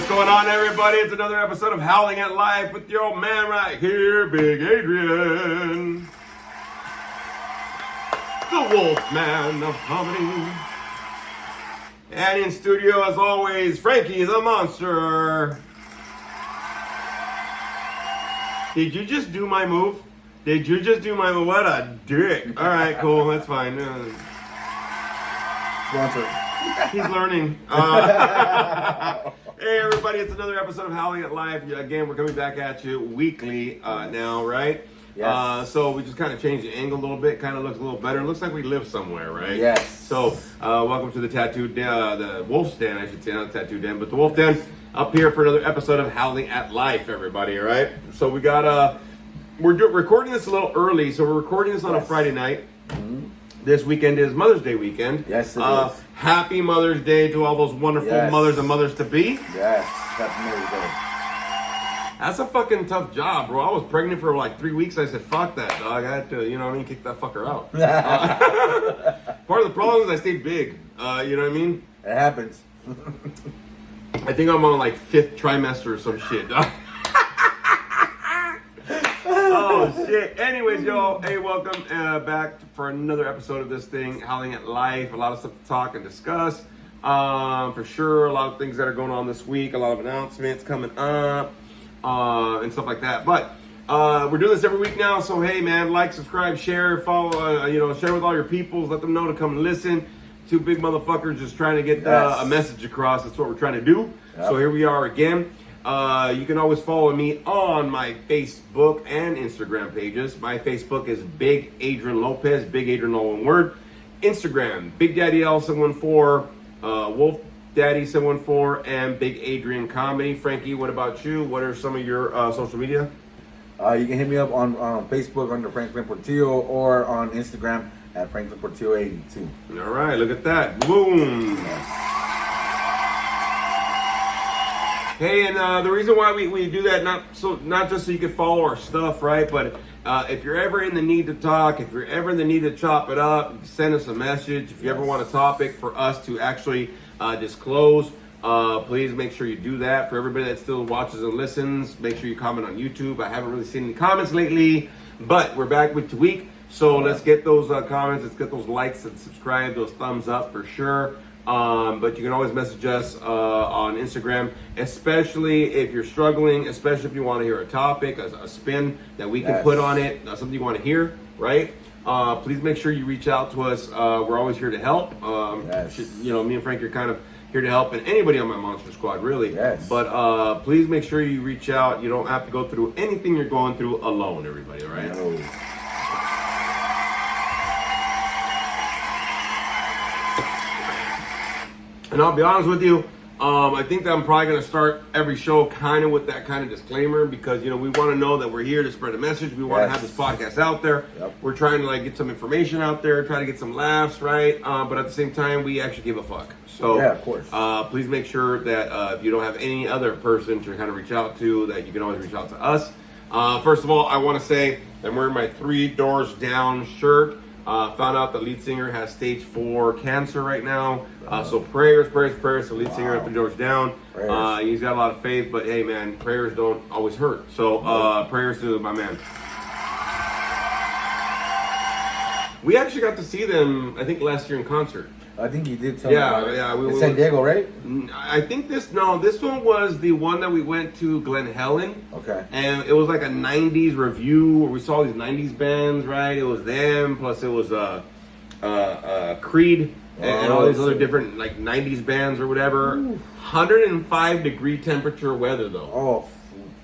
What's going on, everybody? It's another episode of Howling at Life with your old man right here, Big Adrian. The Wolf Man of Comedy. And in studio, as always, Frankie the Monster. Did you just do my move? Did you just do my move? What a dick. All right, cool. That's fine. Sponsor. He's learning. Hey, everybody. It's another episode of Howling at Life. Again, we're coming back at you weekly now, right? Yes. So we just kind of changed the angle a little bit. Kind of looks a little better. It looks like we live somewhere, right? Yes. So welcome to the Tattoo Den, the Wolf's Den, I should say, not the Tattoo Den, but the Wolf Den up here for another episode of Howling at Life, everybody, all right? So we got, we're recording this a little early, so we're recording this on a Friday night. Mm-hmm. This weekend is Mother's Day weekend. Yes, it is. Happy Mother's Day to all those wonderful mothers and mothers-to-be. Yes, happy Mother's Day. That's a fucking tough job, bro. I was pregnant for like 3 weeks. I said, fuck that, dog. I had to, you know what I mean, kick that fucker out. Part of the problem is I stayed big. You know what I mean? It happens. I think I'm on like 5th trimester or some shit, dog. Oh, shit. Anyways, y'all, hey, welcome back for another episode of this thing, Howling at Life. A lot of stuff to talk and discuss. For sure, a lot of things that are going on this week, a lot of announcements coming up, and stuff like that. But we're doing this every week now, so hey, man, like, subscribe, share, follow, share with all your peoples. Let them know to come and listen. Two big motherfuckers just trying to get a message across. That's what we're trying to do. Yep. So here we are again. You can always follow me on my Facebook and Instagram pages. My Facebook is Big Adrian Lopez, Big Adrian, all one word. Instagram, Big Daddy L714, Wolf Daddy 714, and Big Adrian Comedy. Frankie, what about you? What are some of your social media? You can hit me up on Facebook under Franklin Portillo or on Instagram at Franklin Portillo 82. All right, look at that. Boom. Yes. Hey, and the reason why we do that, not just so you can follow our stuff, right? But if you're ever in the need to talk, if you're ever in the need to chop it up, send us a message. If you ever want a topic for us to actually disclose, please make sure you do that. For everybody that still watches and listens, make sure you comment on YouTube. I haven't really seen any comments lately, but we're back week to week. So let's get those comments, let's get those likes and subscribe, those thumbs up for sure. But you can always message us on Instagram, especially if you're struggling, especially if you want to hear a topic, a spin that we can put on it, something you want to hear, right? Please make sure you reach out to us. We're always here to help. Me and Frank are kind of here to help, and anybody on my Monster Squad, really. Yes. But please make sure you reach out. You don't have to go through anything you're going through alone, everybody, all right? No. And I'll be honest with you, I think that I'm probably going to start every show kind of with that kind of disclaimer because, we want to know that we're here to spread a message. We want to have this podcast out there. Yep. We're trying to get some information out there, try to get some laughs, right? But at the same time, we actually give a fuck. So, yeah, of course. Please make sure that if you don't have any other person to kind of reach out to, that you can always reach out to us. First of all, I want to say I'm wearing my 3 Doors Down shirt. Found out the lead singer has stage 4 cancer right now. So prayers. The lead singer at 3 Doors Down. He's got a lot of faith, but hey, man, prayers don't always hurt. So prayers to my man. We actually got to see them, I think, last year in concert. I think you did tell me about it. Yeah. In San Diego, right? I think this one was the one that we went to Glen Helen. Okay. And it was like a 90s review where we saw these 90s bands, right? It was them, plus it was Creed and all these other different like 90s bands or whatever. Ooh. 105-degree temperature weather though. Oh,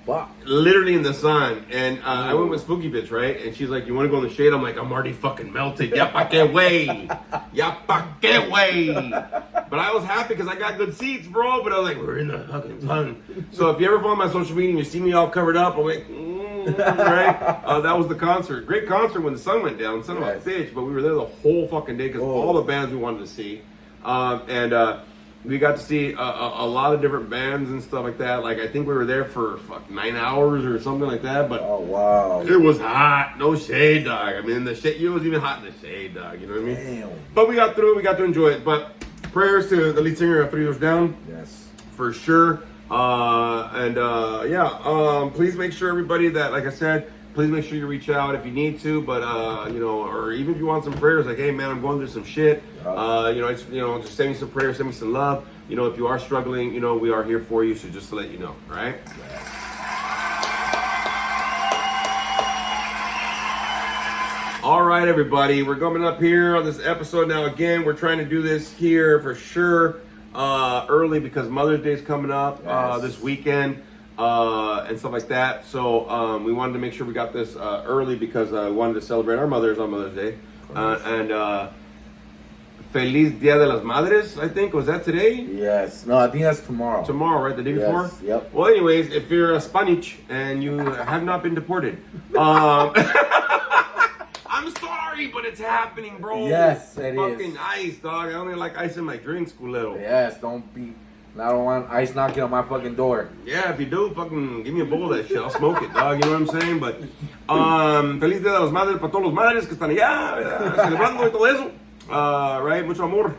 fuck. Literally in the sun. And I went with Spooky Bitch, right? And she's like, you want to go in the shade? I'm like, I'm already fucking melted. Yapa que way. Yapa que way. But I was happy because I got good seats, bro. But I was like, we're in the fucking sun. So if you ever follow my social media and you see me all covered up, I'm like, right? That was the concert. Great concert when the sun went down. Son of a bitch. But we were there the whole fucking day because all the bands we wanted to see. We got to see a lot of different bands and stuff like that. Like, I think we were there for 9 hours or something like that. But oh, wow. It was hot. No shade, dog. I mean, the shade, it was even hot in the shade, dog. You know what I mean? Damn. But we got through it. We got to enjoy it. But prayers to the lead singer of 3 Doors Down. Yes. For sure. Please make sure everybody that, like I said, please make sure you reach out if you need to, but or even if you want some prayers, like, hey man, I'm going through some shit. Just send me some prayers, send me some love. If you are struggling, we are here for you. So just to let you know, right? All right, everybody, we're coming up here on this episode now. Again, we're trying to do this here for sure early because Mother's Day is coming up this weekend. And stuff like that. So we wanted to make sure we got this early because we wanted to celebrate our mothers on Mother's Day. Feliz Dia de las Madres, I think. Was that today? Yes. No, I think that's tomorrow. Tomorrow, right? The day before? Yep. Well, anyways, if you're a Spanish and you have not been deported, I'm sorry, but it's happening, bro. Yes, it is. Fucking ice, dog. I only like ice in my drinks, culero. Yes, I don't want ice knocking on my fucking door. Yeah, if you do, fucking give me a bowl of that shit. I'll smoke it, dog. You know what I'm saying? But, feliz Dia de las Madres para todos los madres que están allá celebrando y todo eso. Right? Mucho amor.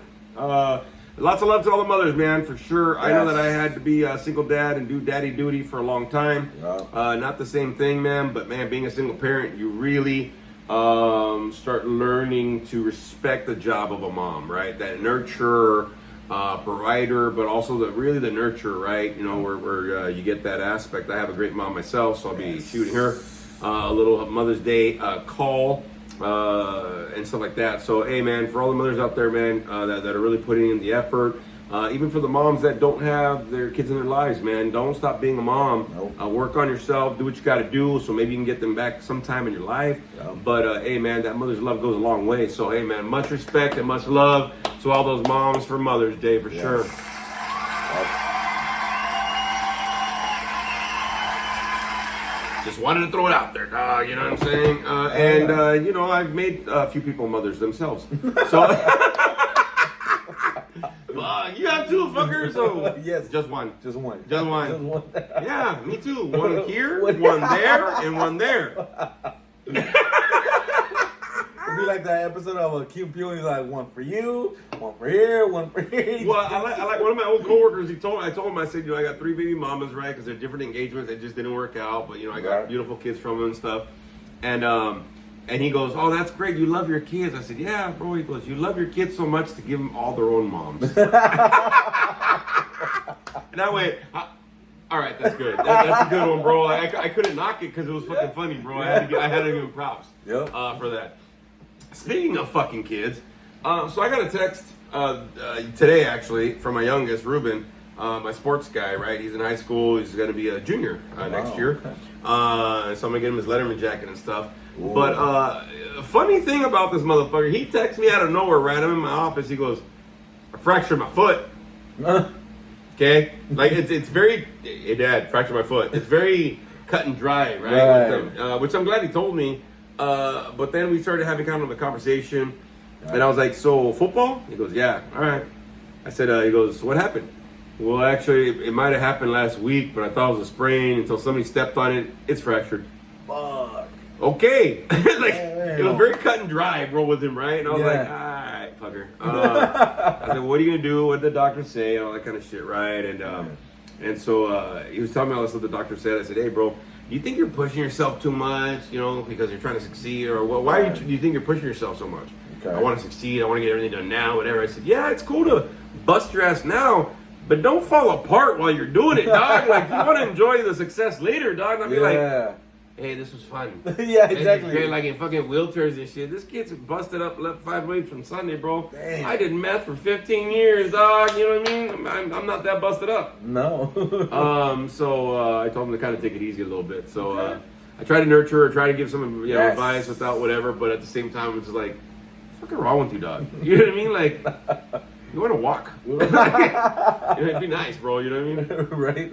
Lots of love to all the mothers, man, for sure. Yes. I know that I had to be a single dad and do daddy duty for a long time. Yeah. Not the same thing, man, but man, being a single parent, you really start learning to respect the job of a mom, right? That nurturer, provider, but also the nurturer, right? Where you get that aspect. I have a great mom myself, so I'll be shooting her a little Mother's Day call and stuff like that. So hey man, for all the mothers out there, man, that are really putting in the effort, even for the moms that don't have their kids in their lives, man, don't stop being a mom. Nope. Work on yourself, do what you got to do, so maybe you can get them back sometime in your life. Yep. But hey man, that mother's love goes a long way. So hey man, much respect and much love to all those moms for Mother's Day for sure. Yep. Just wanted to throw it out there, dog. You know what I'm saying? I've made a few people mothers themselves. So, you have two fuckers, so yes, just one. Just one. Yeah, me too. One here, one there, and one there. It'd be like that episode of a Q Pew. He's like, one for you, one for here, one for here. Well, I like one of my old coworkers. I told him, I said, I got 3 baby mamas, right? Because they're different engagements. It just didn't work out. But I got beautiful kids from them and stuff. And he goes, oh, that's great. You love your kids. I said, yeah, bro. He goes, you love your kids so much to give them all their own moms. And I went, all right, that's good. That's a good one, bro. I couldn't knock it because it was fucking funny, bro. I had to give him props for that. Speaking of fucking kids, so I got a text today, actually, from my youngest, Ruben, my sports guy, right? He's in high school. He's going to be a junior next year. Okay. So I'm going to get him his Letterman jacket and stuff. Ooh. But funny thing about this motherfucker, he texts me out of nowhere, right? I'm in my office. He goes, I fractured my foot. Okay? Like, it's very, hey, Dad, fractured my foot. It's very cut and dry, right? Which I'm glad he told me. But then we started having kind of a conversation. And I was like, so football? He goes, yeah. All right. I said, he goes, what happened? Well, actually, it might have happened last week, but I thought it was a sprain until somebody stepped on it. It's fractured. Fuck. Okay. It was very cut and dry, bro, with him, right? And I was like, all right, fucker. I said, what are you going to do? What did the doctor say? All that kind of shit, right? And so he was telling me all this stuff the doctor said. I said, hey, bro, do you think you're pushing yourself too much, because you're trying to succeed? Or why do you think you're pushing yourself so much? Okay. I want to succeed. I want to get everything done now, whatever. I said, yeah, it's cool to bust your ass now, but don't fall apart while you're doing it, dog. Like, you want to enjoy the success later, dog. Not be like, hey, this was fun. Yeah, exactly. Hey, like in fucking wheelchairs and shit. This kid's busted up left 5 weeks from Sunday, bro. Dang. I did meth for 15 years, dog. You know what I mean? I'm not that busted up. No. So I told him to kind of take it easy a little bit. So I try to nurture her, try to give some advice without whatever, but at the same time, it's like, what's fucking wrong with you, dog? You know what I mean? Like, you want to walk. It'd be nice, bro. You know what I mean? Right.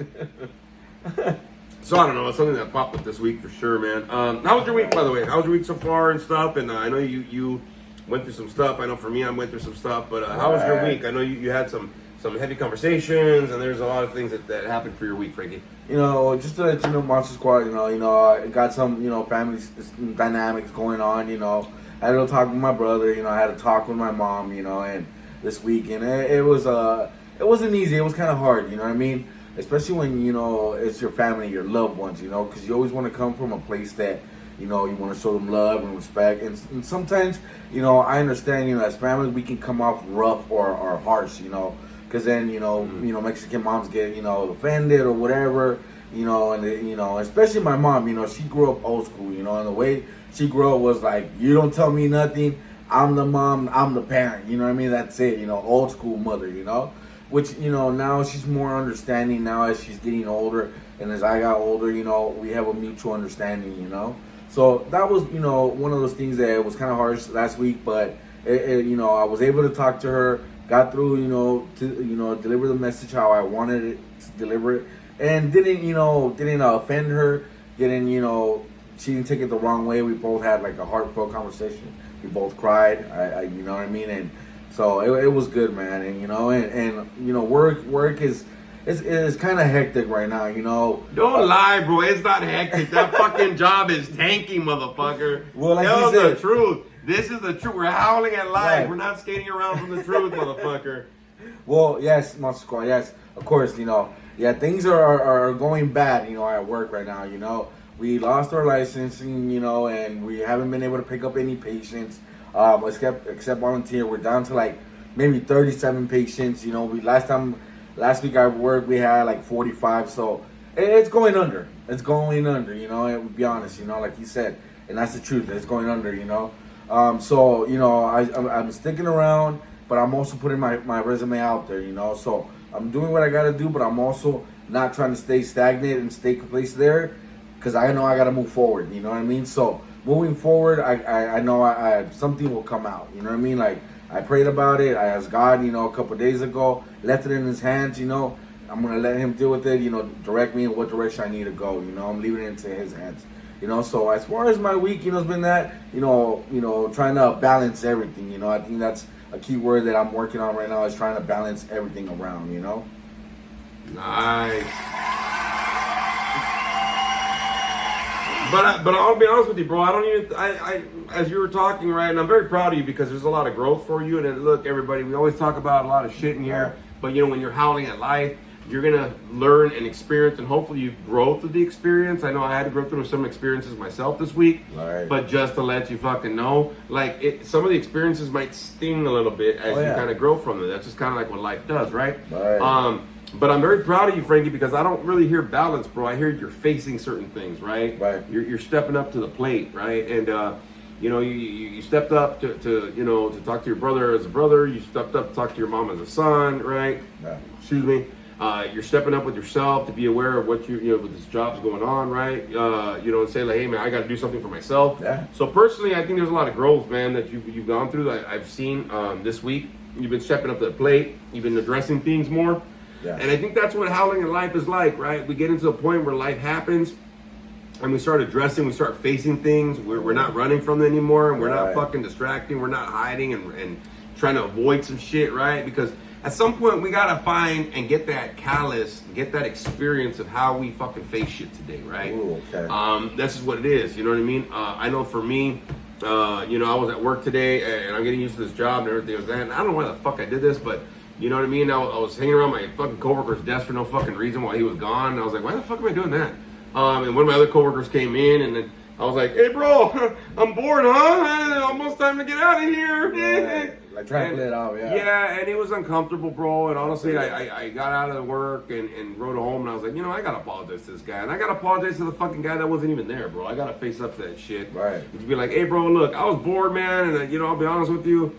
So I don't know. It's something that popped up this week for sure, man. How was your week, by the way? How was your week so far and stuff? And I know you went through some stuff. I know for me, I went through some stuff. But how was your week? I know you had some heavy conversations, and there's a lot of things that happened for your week, Frankie. Just to let you know, Monster Squad, I got some, family dynamics going on, I had to talk with my brother, I had to talk with my mom, and this week, and it wasn't easy. It was kind of hard, you know what I mean? especially when you know it's your family, your loved ones, you know, because you always want to come from a place that you know you want to show them love and respect, and sometimes you know I understand, you know, as families we can come off rough or harsh, you know, because then you know Mexican moms get you know offended or whatever, you know, and you know especially my mom, you know, she grew up old school, you know, and the way she grew up was like, you don't tell me nothing. I'm the mom, I'm the parent, you know what I mean? That's it, you know, old school mother, you know? Which, you know, now she's more understanding now as she's getting older. And as I got older, you know, we have a mutual understanding, you know? So that was, you know, one of those things that was kind of harsh last week, but, you know, I was able to talk to her, got through, you know, to, you know, deliver the message how I wanted it to deliver it. And didn't offend her, you know, she didn't take it the wrong way. We both had like a heartfelt conversation. We both cried. You know what I mean? And so it was good, man. And you know, and you know, work is kind of hectic right now. You know. Don't lie, bro. It's not hectic. That fucking job is tanking, motherfucker. Well, like Tell you said, the truth. This is the truth. We're howling at life. Right. We're not skating around from the truth, motherfucker. Well, yes, Monster Squad. Yes, of course. You know, yeah, things are going bad. You know, at work right now. You know. We lost our licensing, you know, and we haven't been able to pick up any patients, except volunteer. We're down to like maybe 37 patients. You know, last week I worked, we had like 45. So it's going under. It's going under. You know, and be honest. You know, like you said, and that's the truth. It's going under. You know, so you know, I'm sticking around, but I'm also putting my resume out there. You know, so I'm doing what I got to do, but I'm also not trying to stay stagnant and stay placed there. Because I know I got to move forward, you know what I mean? So moving forward, I know I something will come out, you know what I mean? Like I prayed about it. I asked God, you know, a couple of days ago, left it in His hands, you know. I'm going to let Him deal with it, you know, direct me in what direction I need to go, you know. I'm leaving it into His hands, you know. So as far as my week, you know, it's been that, you know, trying to balance everything, you know. I think that's a key word that I'm working on right now is trying to balance everything around, you know. Nice. But I'll be honest with you, bro. I don't even. As you were talking, right, and I'm very proud of you because there's a lot of growth for you. And then, look, everybody, we always talk about a lot of shit in here, but you know, when you're howling at life, you're gonna learn and experience, and hopefully you grow through the experience. I know I had to go through some experiences myself this week, right. But just to let you fucking know, like some of the experiences might sting a little bit as you kind of grow from them. That's just kind of like what life does, right? Right. But I'm very proud of you, Frankie, because I don't really hear balance, bro. I hear you're facing certain things, right? Right. You're stepping up to the plate, right? And you know, you stepped up to you know, to talk to your brother as a brother. You stepped up to talk to your mom as a son, right? Yeah. Excuse me. You're stepping up with yourself to be aware of what you know, with this job's going on, right? You know, and say like, hey man, I got to do something for myself. Yeah. So personally, I think there's a lot of growth, man, that you've gone through. That I've seen this week. You've been stepping up to the plate. You've been addressing things more. Yeah. And I think that's what howling in life is like, right? We get into a point where life happens and we start addressing, we start facing things. We're not running from them anymore, and we're not fucking distracting. We're not hiding and trying to avoid some shit, right? Because at some point we gotta find and get that callus, get that experience of how we fucking face shit today, right? Ooh, okay. This is what it is, you know what I mean? I know for me, you know, I was at work today and I'm getting used to this job and everything like that. And I don't know why the fuck I did this, but you know what I mean? I was hanging around my fucking coworker's desk for no fucking reason while he was gone. And I was like, why the fuck am I doing that? And one of my other coworkers came in, and then I was like, hey, bro, I'm bored, huh? Almost time to get out of here. Right. Like trying to play it out, yeah. Yeah, and it was uncomfortable, bro. And honestly, I got out of the work and rode home, and I was like, you know, I got to apologize to this guy. And I got to apologize to the fucking guy that wasn't even there, bro. I got to face up to that shit. Right. To be like, hey, bro, look, I was bored, man. And, you know, I'll be honest with you.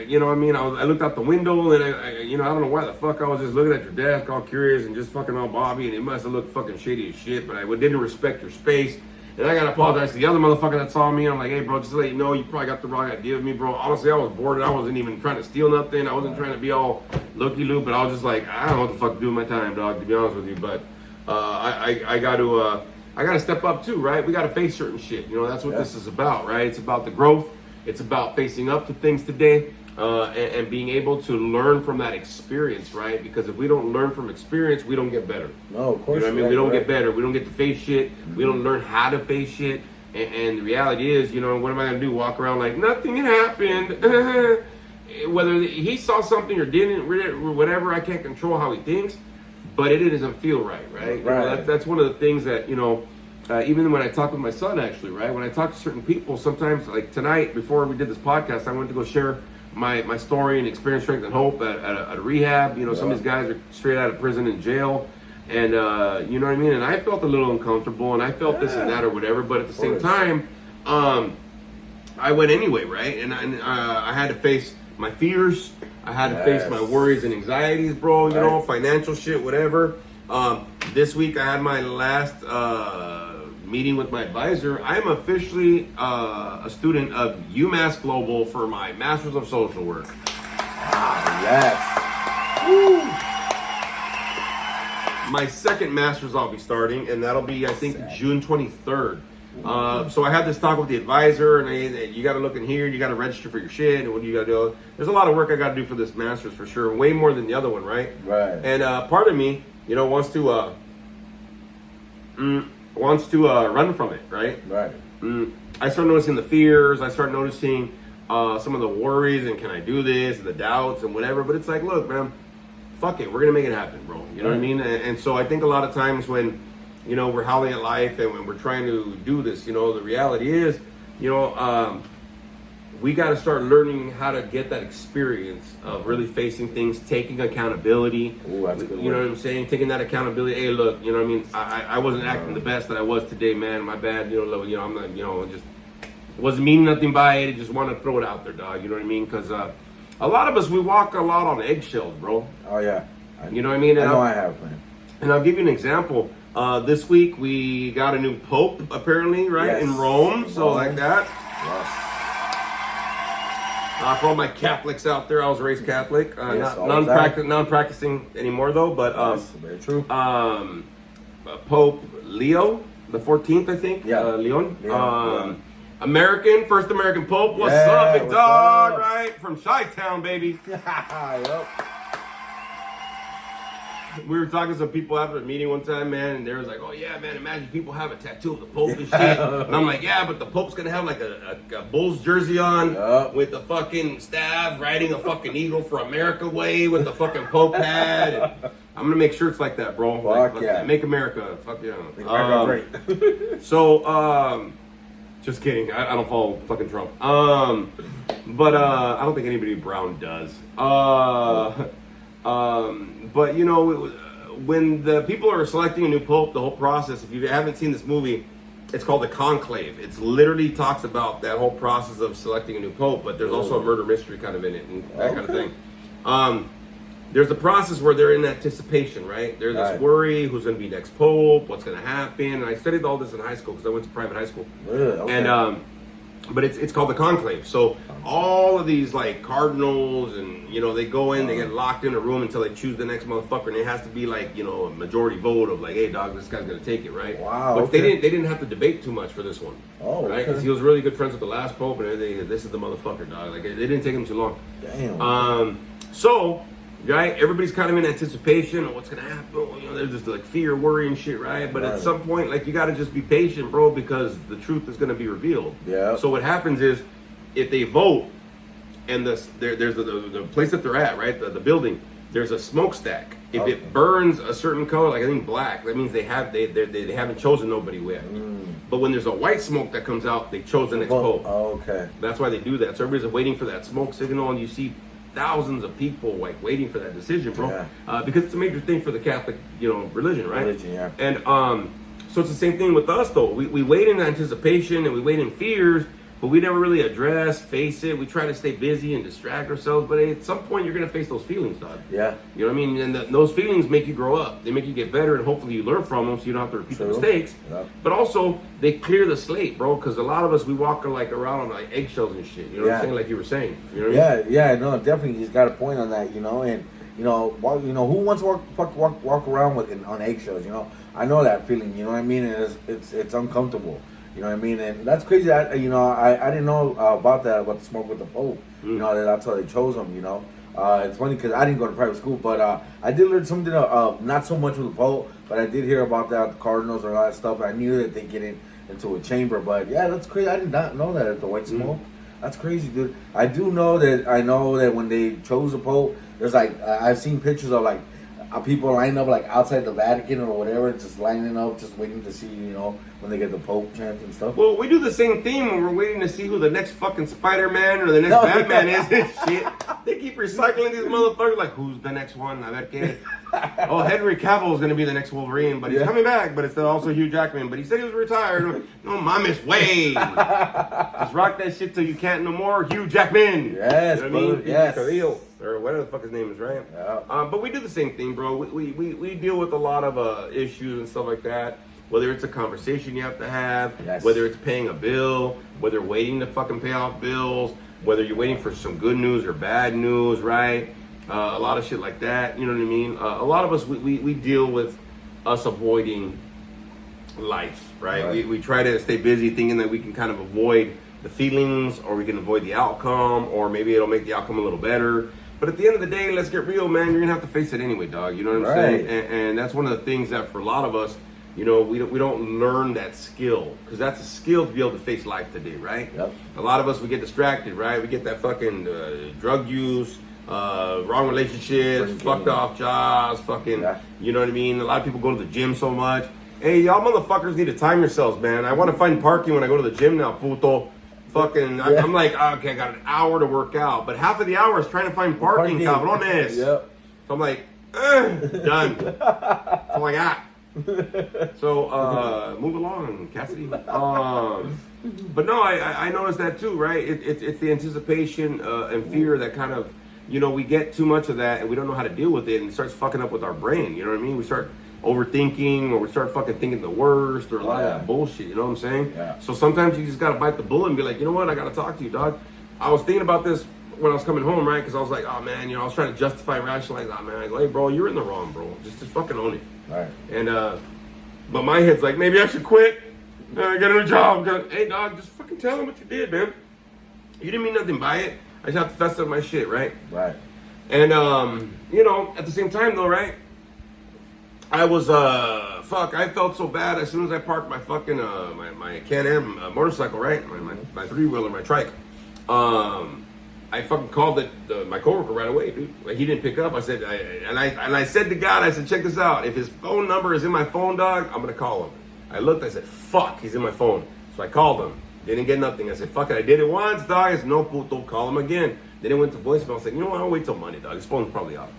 You know what I mean? I looked out the window and you know, I don't know why the fuck I was just looking at your desk all curious and just fucking all Bobby, and it must have looked fucking shady as shit, but I didn't respect your space. And I gotta apologize to the other motherfucker that saw me. I'm like, hey bro, just to let you know, you probably got the wrong idea of me, bro. Honestly, I was bored and I wasn't even trying to steal nothing. I wasn't trying to be all looky-loo, but I was just like, I don't know what the fuck to do with my time, dog, to be honest with you. But I gotta step up too, right? We gotta face certain shit. You know, that's what this is about, right? It's about the growth. It's about facing up to things today and being able to learn from that experience, right? Because if we don't learn from experience, we don't get better. No, of course. You know what I mean? We don't get better. We don't get to face shit. We don't learn how to face shit. And the reality is, you know, what am I going to do? Walk around like nothing happened. Whether he saw something or didn't, or whatever, I can't control how he thinks. but it doesn't feel right, right? You know, Right. that's one of the things that, even when I talk with my son, actually, right? When I talk to certain people, sometimes, like tonight, before we did this podcast, I went to go share my story and experience, strength, and hope at a rehab. You know, some of these guys are straight out of prison and jail. And, you know what I mean? And I felt a little uncomfortable, and I felt this and that or whatever. But at the same time, I went anyway, right? And I had to face my fears. I had to face my worries and anxieties, bro. You know, financial shit, whatever. This week I had my last meeting with my advisor. I am officially a student of UMass Global for my Masters of Social Work. Yes. Woo. My second Masters I'll be starting, and that'll be, I think, June 23rd. So I had this talk with the advisor, and you got to look in here, you got to register for your shit, and what do you got to do? There's a lot of work I got to do for this Masters for sure, way more than the other one, right? Right. And part of me, wants to run from it, right? Right. I start noticing the fears. I start noticing some of the worries, and can I do this, and the doubts, and whatever. But it's like, look, man, fuck it, we're gonna make it happen, bro. You know what I mean? And so I think a lot of times when we're howling at life and when we're trying to do this, the reality is, we got to start learning how to get that experience of really facing things, taking accountability. Ooh, that's a good you know word. what I'm saying? Taking that accountability. Hey, look, you know what I mean? I wasn't acting the best that I was today, man. My bad. I'm not. Just wasn't meaning nothing by it. I just want to throw it out there, dog. You know what I mean? Because a lot of us, we walk a lot on eggshells, bro. Oh yeah. You know what I mean? And I have, man. And I'll give you an example. This week we got a new pope, apparently, right? Yes. In Rome. So like that. Yes. For all my Catholics out there, I was raised Catholic. Yes, non-practicing anymore though, but Yes, very true. Pope Leo the 14th, I think. Yeah. Leon. Leon, First American Pope. What's Yeah, up, big what's dog? up? Right from Chi-Town, baby. Yup. We were talking to some people after a meeting one time, man, and they was like, "Oh yeah, man, imagine people have a tattoo of the Pope and shit." And I'm like, "Yeah, but the Pope's gonna have like a Bulls jersey on with the fucking staff, riding a fucking eagle for America way with the fucking Pope hat." And I'm gonna make shirts like that, bro. Fuck yeah. Make America, fuck yeah. Make America great. So, just kidding. I don't follow fucking Trump. But I don't think anybody brown does. But when the people are selecting a new pope, the whole process, if you haven't seen this movie, it's called The Conclave. It's literally talks about that whole process of selecting a new pope, but there's also a murder mystery kind of in it and that kind of thing. There's a process where they're in anticipation, right? There's this worry, who's going to be next pope, what's going to happen. And I studied all this in high school because I went to private high school. Really? Okay. And but it's called the conclave. So all of these like cardinals and they go in, they get locked in a room until they choose the next motherfucker, and it has to be like a majority vote of like, hey dog, this guy's gonna take it, right? Wow. But Okay. they didn't have to debate too much for this one. Oh, right? okay. Because he was really good friends with the last pope, and this is the motherfucker, dog. Like they didn't take him too long. Damn. So. Right, everybody's kind of in anticipation of what's gonna happen. There's just like fear, worry, and shit, right? But at some point, like you gotta just be patient, bro, because the truth is gonna be revealed. Yeah. So what happens is, if they vote, and there's the place that they're at, right, the building, there's a smokestack. If it burns a certain color, like I think black, that means they haven't chosen nobody yet. But when there's a white smoke that comes out, they chose the next pope. Oh, okay. That's why they do that. So everybody's waiting for that smoke signal, and you see thousands of people like waiting for that decision, bro. Because it's a major thing for the Catholic, religion, right? Religion, yeah. And so it's the same thing with us, though. We wait in anticipation and we wait in fears, but we never really face it. We try to stay busy and distract ourselves, but at some point you're gonna face those feelings, dog. Yeah. You know what I mean? And those feelings make you grow up. They make you get better, and hopefully you learn from them, so you don't have to repeat the mistakes. Yep. But also they clear the slate, bro. Because a lot of us we walk like around on like eggshells and shit. You know what I'm saying? Like you were saying. You know what I mean? Yeah. No, definitely. He's got a point on that. And who wants to walk around on eggshells? I know that feeling. You know what I mean? And it's uncomfortable. You know what I mean? And that's crazy. I didn't know about the smoke with the Pope. That's how they chose him. It's funny because I didn't go to private school, but I did learn something. Not so much with the Pope, but I did hear about that, the Cardinals or all that stuff. I knew that they get into a chamber, but yeah, that's crazy. I did not know that at the white smoke. That's crazy, dude. I know that when they chose the Pope, there's like I've seen pictures of like people lining up like outside the Vatican or whatever, just lining up, just waiting to see, when they get the Pope chance and stuff. Well, we do the same thing when we're waiting to see who the next fucking Spider-Man or the next Batman is and shit. They keep recycling these motherfuckers like, who's the next one? A ver qué. Oh, Henry Cavill is going to be the next Wolverine, but he's coming back, but it's also Hugh Jackman. But he said he was retired. No, mames, way. Just rock that shit till you can't no more. Hugh Jackman. Yes, you know what I mean? yes. Cavill, or whatever the fuck his name is, right? Yeah. But we do the same thing, bro. We deal with a lot of issues and stuff like that. Whether it's a conversation you have to have, yes. whether it's paying a bill, whether waiting to fucking pay off bills, whether you're waiting for some good news or bad news, right? A lot of shit like that, you know what I mean? A lot of us, we deal with us avoiding life, right? We try to stay busy thinking that we can kind of avoid the feelings, or we can avoid the outcome, or maybe it'll make the outcome a little better. But at the end of the day, let's get real, man. You're gonna have to face it anyway, dog. You know what I'm saying? And that's one of the things that for a lot of us, we don't learn that skill, because that's a skill to be able to face life today, right? Yep. A lot of us, we get distracted, right? We get that fucking drug use, wrong relationships, fucked off jobs, fucking, you know what I mean? A lot of people go to the gym so much. Hey, y'all motherfuckers need to time yourselves, man. I want to find parking when I go to the gym now, puto. Fucking, I'm like, okay, I got an hour to work out, but half of the hour is trying to find parking, cabrones. Yep. So I'm like, done. That's all I got. So move along, Cassidy. But no, I noticed that too, right? It's the anticipation and fear that kind of, we get too much of that and we don't know how to deal with it, and it starts fucking up with our brain. You know what I mean? We start overthinking, or we start fucking thinking the worst, or a lot of that bullshit. You know what I'm saying? Yeah. So sometimes you just gotta bite the bullet and be like, you know what? I gotta talk to you, dog. I was thinking about this when I was coming home, right? Because I was like, oh man, I was trying to justify and rationalize. Oh man, I go, hey bro, you're in the wrong, bro. Just fucking own it. Right. And but my head's like, maybe I should quit. Get a new job. Hey dog, just fucking tell him what you did, man. You didn't mean nothing by it. I just have to fess up my shit, right? Right. And at the same time though, right? I was I felt so bad as soon as I parked my fucking my Can-Am motorcycle, right? My three-wheeler, my trike. I fucking called my coworker right away, dude. Like, he didn't pick up. I said, I said to God, I said, check this out. If his phone number is in my phone, dog, I'm gonna call him. I looked, I said, fuck, he's in my phone. So I called him. Didn't get nothing. I said, fuck it, I did it once, dog. I said, no, puto, call him again. Then it went to voicemail. I said, you know what, I'll wait till Monday, dog. His phone's probably off.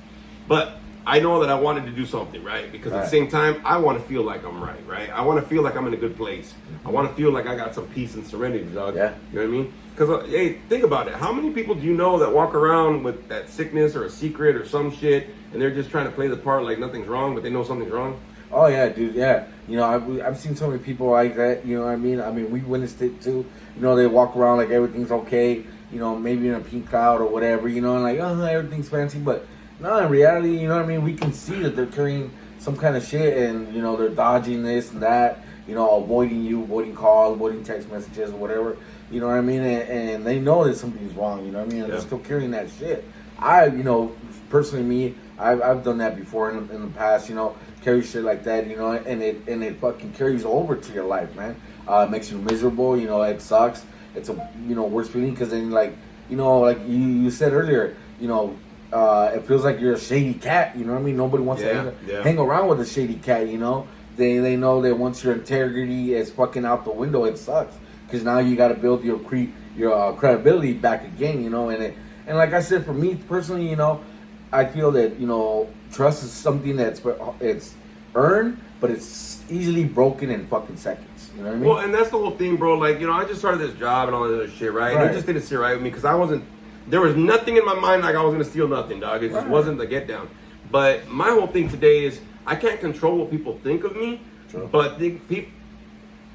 But I know that I wanted to do something, right? Because at the same time, I want to feel like I'm right? I want to feel like I'm in a good place. I want to feel like I got some peace and serenity, dog. Yeah. You know what I mean? Because, hey, think about it. How many people do you know that walk around with that sickness or a secret or some shit, and they're just trying to play the part like nothing's wrong, but they know something's wrong? Oh, yeah, dude, yeah. I've seen so many people like that, you know what I mean? I mean, we witnessed it too. They walk around like everything's okay, maybe in a pink cloud or whatever, and like, everything's fancy, but no, in reality, you know what I mean? We can see that they're carrying some kind of shit, and, they're dodging this and that, avoiding calls, avoiding text messages or whatever, you know what I mean? And they know that something's wrong, you know what I mean? And they're still carrying that shit. Personally, me, I've done that before in the past, carry shit like that, and it fucking carries over to your life, man. It makes you miserable, it sucks. It's a, worse feeling, because then, like you said earlier, it feels like you're a shady cat, you know what I mean? Nobody wants to hang around with a shady cat, They know that once your integrity is fucking out the window, it sucks. Because now you got to build your credibility back again, and like I said, for me personally, I feel that, trust is something it's earned, but it's easily broken in fucking seconds. You know what I mean? Well, and that's the whole thing, bro. Like, I just started this job and all that other shit, right? And it just didn't sit right with me, because there was nothing in my mind like I was going to steal nothing, dog. It just wasn't the get down. But my whole thing today is I can't control what people think of me,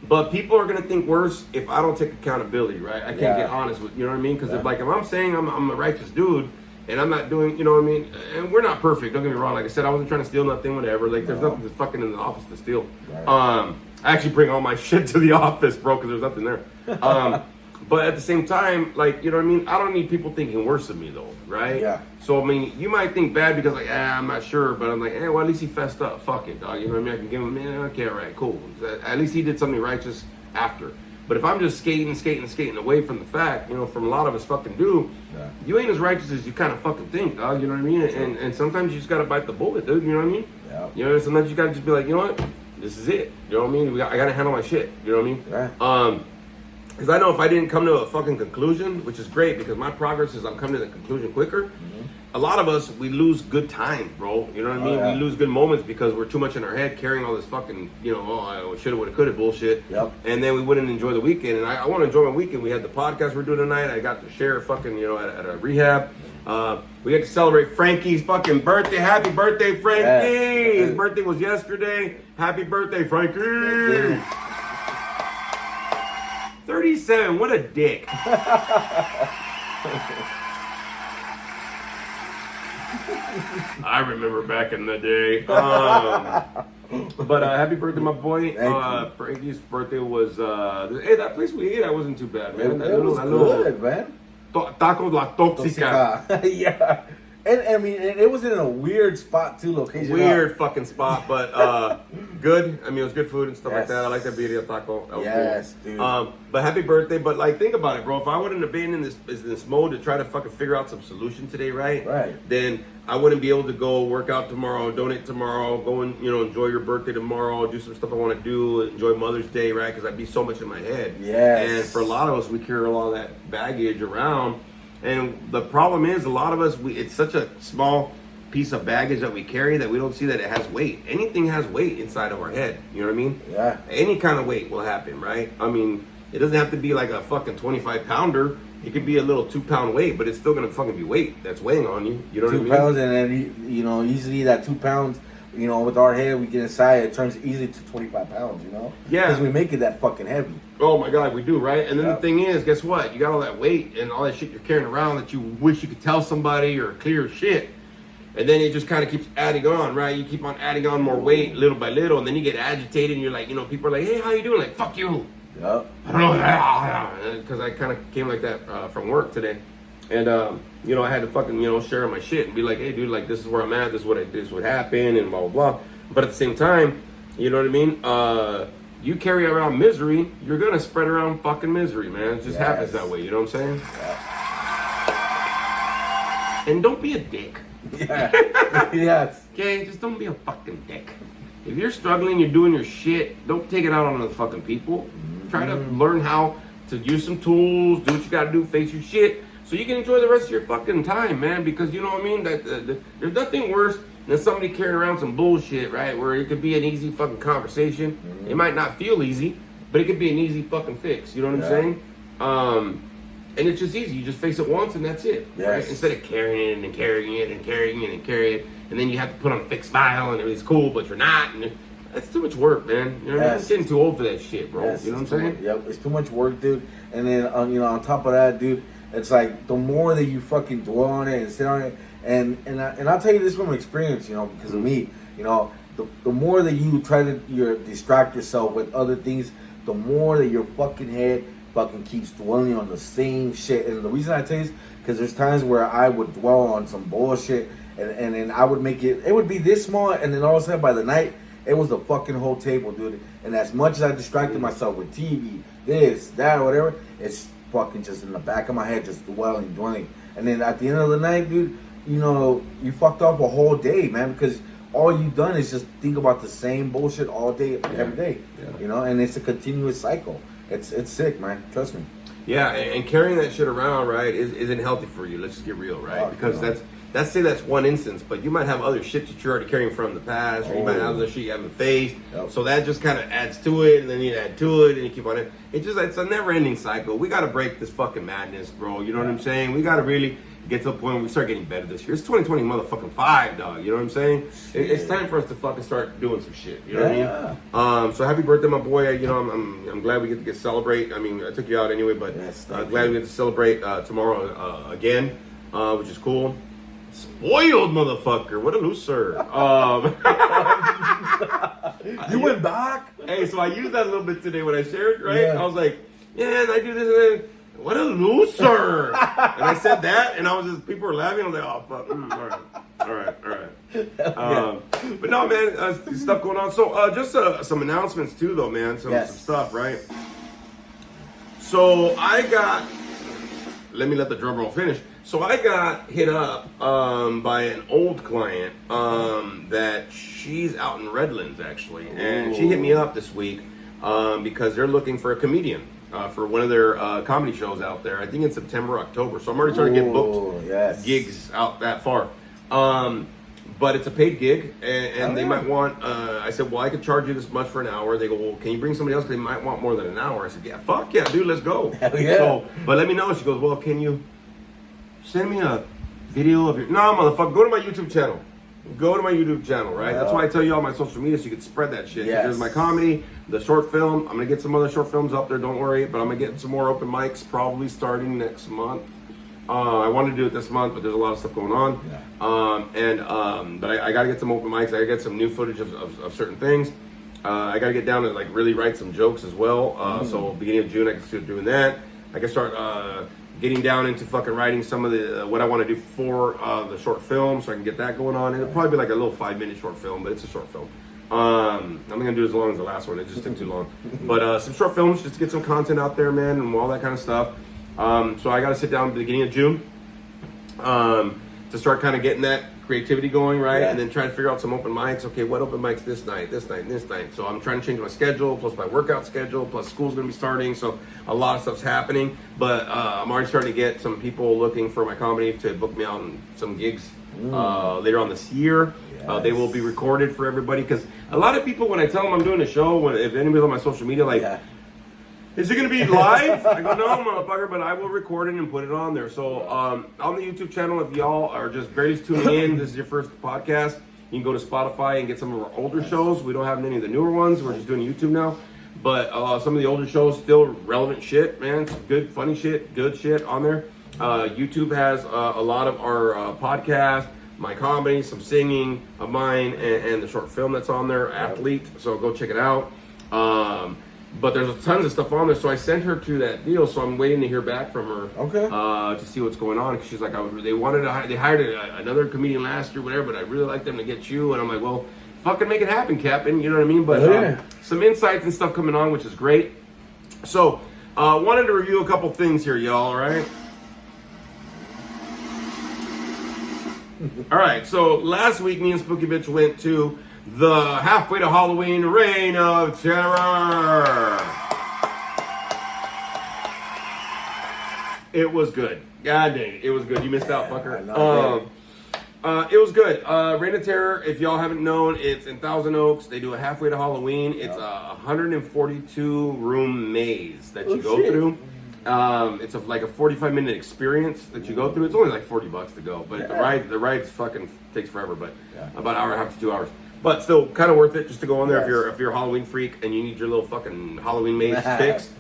but people are gonna think worse if I don't take accountability, right? I can't get honest with, you know what I mean? Because if I'm saying I'm a righteous dude and I'm not doing, you know what I mean? And we're not perfect. Don't get me wrong. Like I said, I wasn't trying to steal nothing, whatever. Like there's nothing that's fucking in the office to steal. I actually bring all my shit to the office, bro, because there's nothing there. But at the same time, like, you know what I mean? I don't need people thinking worse of me, though, right? Yeah. So, I mean, you might think bad because, like, I'm not sure. But I'm like, well, at least he fessed up. Fuck it, dog. You know what I mean? I can give him, okay, all right, cool. At least he did something righteous after. But if I'm just skating away from the fact, you know, from a lot of us fucking do, you ain't as righteous as you kind of fucking think, dog. You know what I mean? And sometimes you just gotta bite the bullet, dude. You know what I mean? Yeah. You know, sometimes you gotta just be like, you know what? This is it. You know what I mean? I gotta handle my shit. You know what I mean? Yeah. Because I know if I didn't come to a fucking conclusion, which is great because my progress is I'm coming to the conclusion quicker. A lot of us, we lose good time, bro. You know what I mean? Yeah. We lose good moments because we're too much in our head carrying all this fucking, you know, I shoulda, woulda, coulda bullshit. Yep. And then we wouldn't enjoy the weekend. And I want to enjoy my weekend. We had the podcast we're doing tonight. I got to share fucking, you know, at a rehab. We got to celebrate Frankie's fucking birthday. Happy birthday, Frankie! Yes. His birthday was yesterday. Happy birthday, Frankie! 37, what a dick. I remember back in the day. But happy birthday, my boy. Frankie's birthday was, hey, that place we ate, that wasn't too bad, man. It was good, man. Tacos La Toxica. Yeah. And I mean, it was in a weird spot too, location. Weird fucking spot, but good. I mean, it was good food and stuff like Yes. that. I like that birria taco. That was Yes, cool. dude. But happy birthday. But like, think about it, bro. If I wouldn't have been in this mode to try to fucking figure out some solution today, right? Right. Then I wouldn't be able to go work out tomorrow, donate tomorrow, go and, you know, enjoy your birthday tomorrow, do some stuff I want to do, enjoy Mother's Day, right? Because I'd be so much in my head. Yes. And for a lot of us, we carry a lot of that baggage around. And the problem is, a lot of us, it's such a small piece of baggage that we carry that we don't see that it has weight. Anything has weight inside of our head. You know what I mean? Yeah. Any kind of weight will happen, right? I mean, it doesn't have to be like a fucking 25 pounder. It could be a little 2 pound weight, but it's still gonna fucking be weight that's weighing on you. You know what I 2 mean? pounds, and then you know, easily that 2 pounds, you know, with our head, we get inside, it turns easily to 25 pounds. You know? Yeah. Because we make it that fucking heavy. Oh my God, we do, right? And then Yeah. the thing is, guess what? You got all that weight and all that shit you're carrying around that you wish you could tell somebody or clear shit. And then it just kind of keeps adding on, right? You keep on adding on more weight little by little, and then you get agitated and you're like, you know, people are like, hey, how you doing? Like, fuck you. Yep. I don't know, because I kind of came like that from work today. And, you know, I had to fucking, you know, share my shit and be like, hey, dude, like, this is where I'm at, this is what happened, and blah, blah, blah. But at the same time, you know what I mean? You carry around misery, you're going to spread around fucking misery, man. It just happens that way, you know what I'm saying? And don't be a dick. Yeah. Yes. Okay, just don't be a fucking dick. If you're struggling, you're doing your shit, don't take it out on other fucking people. Try to learn how to use some tools, do what you gotta do, face your shit, so you can enjoy the rest of your fucking time, man. Because you know what I mean? There's nothing worse than somebody carrying around some bullshit, right? Where it could be an easy fucking conversation. It might not feel easy, but it could be an easy fucking fix. You know what I'm saying? And it's just easy. You just face it once and that's it. Yes. Right? Instead of carrying it and carrying it and carrying it and carrying it. And then you have to put on a fake smile and it's cool, but you're not. And that's too much work, man. You know what I mean? I'm getting too old for that shit, bro. Yes, you know what it's I'm too saying? much- Yep, it's too much work, dude. And then, you know, on top of that, dude, it's like the more that you fucking dwell on it and sit on it, and I'll tell you this from experience, you know, because of me, you know, the more that you try to distract yourself with other things, the more that your fucking head fucking keeps dwelling on the same shit. And the reason I tell you is because there's times where I would dwell on some bullshit, and then I would make it would be this small, and then all of a sudden by the night, it was the fucking whole table, dude. And as much as I distracted myself with TV, this, that, whatever, it's fucking just in the back of my head, just dwelling. And then at the end of the night, dude, you know, you fucked off a whole day, man, because all you've done is just think about the same bullshit all day, every day. Yeah. You know, and it's a continuous cycle. It's sick, man. Trust me. Yeah, and carrying that shit around, right, isn't healthy for you. Let's just get real, right? Oh, Because no. that's one instance, but you might have other shit that you're already carrying from the past, or you might have other shit you haven't faced. Yep. So that just kind of adds to it, and then you add to it, and you keep on it. It's a never-ending cycle. We got to break this fucking madness, bro. You know what I'm saying? We got to really get to the point where we start getting better this year. It's 2020 motherfucking 5, dog. You know what I'm saying? It's time for us to fucking start doing some shit. You know what I mean? So happy birthday, my boy. You know, I'm glad we get to celebrate. I mean, I took you out anyway, but Yes, glad we get to celebrate tomorrow again, which is cool. Spoiled motherfucker. What a loser. You went back? Hey, so I used that a little bit today when I shared, right? Yeah. I was like, yeah, and I do this and then, what a loser. And I said that, and I was just, people were laughing. I was like, oh, fuck. All right. But no, man, stuff going on. So just some announcements too, though, man. Some stuff, right? So I got. Let me let the drum roll finish. So I got hit up by an old client that she's out in Redlands actually, and she hit me up this week because they're looking for a comedian for one of their comedy shows out there. I think in September, October. So I'm already starting to get booked gigs out that far. But it's a paid gig, and they might want. I said, well, I could charge you this much for an hour. They go, well, can you bring somebody else? They might want more than an hour. I said, yeah, fuck yeah, dude, let's go. Hell yeah. So, but let me know. She goes, well, can you send me a video of your? No, motherfucker, go to my YouTube channel. Go to my YouTube channel, right? That's why I tell you all my social media so you can spread that shit. Yes. There's my comedy, the short film. I'm gonna get some other short films up there. Don't worry, but I'm gonna get some more open mics probably starting next month. I wanted to do it this month, but there's a lot of stuff going on. But I got to get some open mics. I got to get some new footage of certain things. I got to get down and like really write some jokes as well. So beginning of June, I can start doing that. I can start getting down into fucking writing some of the what I want to do for the short film, so I can get that going on. It'll probably be like a little 5-minute short film, but it's a short film. I'm not gonna do it as long as the last one. It just took too long. But some short films just to get some content out there, man, and all that kind of stuff. So I got to sit down at the beginning of June to start kind of getting that creativity going, right? And then try to figure out some open mics. Okay, what open mics this night, this night, this night. So I'm trying to change my schedule, plus my workout schedule, plus school's going to be starting. So a lot of stuff's happening. But I'm already starting to get some people looking for my comedy to book me out on some gigs later on this year. They will be recorded for everybody, because a lot of people, when I tell them I'm doing a show, if anybody's on my social media, like, is it going to be live? I go, no, motherfucker, but I will record it and put it on there. So on the YouTube channel, if y'all are just barely tuning in, this is your first podcast, you can go to Spotify and get some of our older shows. We don't have any of the newer ones. We're just doing YouTube now. But some of the older shows, still relevant shit, man. It's good, funny shit, good shit on there. YouTube has a lot of our podcasts, my comedy, some singing of mine, and the short film that's on there, Athlete. So go check it out. But there's tons of stuff on there, so I sent her to that deal. So I'm waiting to hear back from her. To see what's going on. Cause she's like, they hired another comedian last year, whatever. But I really like them to get you. And I'm like, well, fucking make it happen, Captain. You know what I mean? But some insights and stuff coming on, which is great. So wanted to review a couple things here, y'all. All right. All right. So last week, me and Spooky Bitch went to the Halfway to Halloween Reign of Terror. It was good. God dang it. It was good. You missed out, fucker. It was good. Reign of Terror, if y'all haven't known, it's in Thousand Oaks. They do a Halfway to Halloween. It's a 142 room maze that you go through. It's like a 45-minute experience that you go through. It's only like $40 to go, but the ride fucking takes forever, but about an hour and a half to 2 hours. But still, kind of worth it just to go on there if you're a Halloween freak and you need your little fucking Halloween maze fixed.